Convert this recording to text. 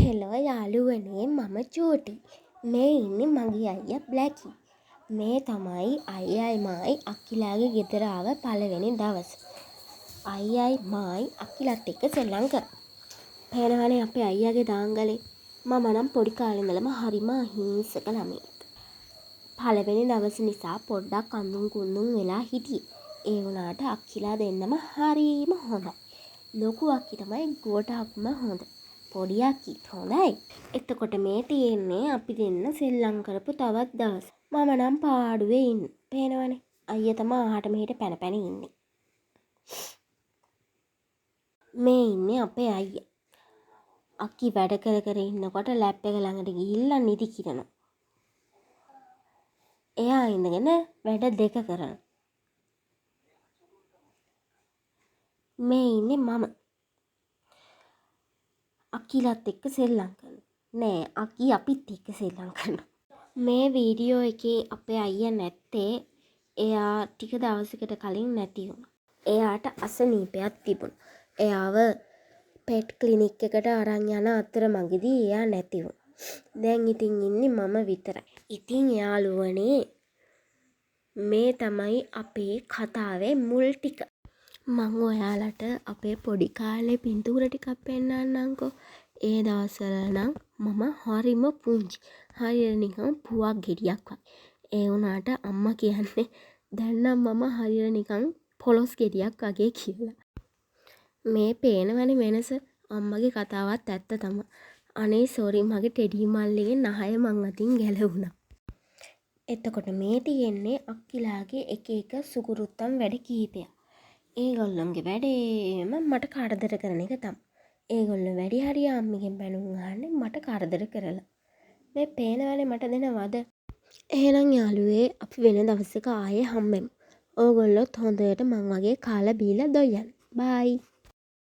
Hello යාළුවනේ මම චූටි. මේ ඉන්නේ මගේ අයියා බ්ලැකි. මේ තමයි අයියයි මායි අක්කිලාගේ ගෙදර ආව පළවෙනි දවස. අයියයි මායි අක්කිලත් එක්ක සෙල්ලම් කරා. පේනවනේ අපේ අයියාගේ දාංගලේ. මම නම් පොඩි කාලේ ඉඳලම හරිම අහිංසක ළමයෙක්. පළවෙනි දවස නිසා පොඩ්ඩක් අඳුන් කුඳුන් වෙලා හිටියේ. ඒ වුණාට අක්කිලා දෙන්නම හරිම හොඳයි. ලොකු අක්කි තමයි ගොඩක්ම හොඳ. පොඩි අක්කිත් හොඳයි. එතකොට මේ තියෙන්නේ අපි දෙන්න සෙල්ලම් කරපු තවත් දවස්. මම නම් පාඩුවේ ඉන්නේ. පේනවනේ. අයියා තමයි ආහට මෙහෙට පැන පැන ඉන්නේ. මේ ඉන්නේ අපේ අයියා. අක්කි වැඩ කර කර ඉන්නකොට ලැප් එක ළඟට ගිහිල්ලා නිදි කිරනවා. එයා ඉඳගෙන වැඩ දෙක කරනවා. මේ ඉන්නේ මම. අක්කිලත් එක්ක සෙල්ලම් කරනවා. නෑ අක්කි අපිත් එක්ක සෙල්ලම් කරනවා. මේ වීඩියෝ එකේ අපේ අයියා නැත්තේ එයා ටික දවසකට කලින් නැති වුණා. එයාට අසනීපයක් තිබුණා. එයාව පෙට් ක්ලිනික් එකට අරන් යන අතරමඟදී එයා නැති වුණා. දැන් ඉතින් ඉන්නේ මම විතරයි. ඉතින් යාළුවනේ මේ තමයි අපේ කතාවේ මුල් ටික. මං ඔයාලට අපේ පොඩි කාලේ පින්තූර ටිකක් පෙන්නන්නම්කෝ. ඒ දවස්වල නම් මම හරිම පුංචි. හරියට නිකන් පුවක් ගෙඩියක් වගේ. ඒ වුණාට අම්මා කියන්නේ දැන් නම් මම හරියට නිකන් පොලොස් ගෙඩියක් වගේ කියලා. මේ පේනවනේ වෙනස. අම්මගේ කතාවත් ඇත්ත තමයි. අනේ සෝරි මගේ ටෙඩි මල්ලිගේ නහය මං අතින් ගැලවුණා. එතකොට මේ තියෙන්නේ අක්කිලාගේ එක එක සුකුරුත්තම් වැඩ කිහිපයක්. ඒගොල්ලන්ගේ වැඩේම මට කරදර කරන එක තමයි. ඒගොල්ලෝ වැඩි හරිය අම්මිගෙන් බැනුම් අහන්නේ මට කරදර කරලා. මේ පේනවනේ මට දෙන වද. එහෙනම් යාළුවේ අපි වෙන දවසක ආයේ හම්බෙමු. ඕගොල්ලොත් හොඳට මං වගේ කාලා බීලා දොයන්න. බයි.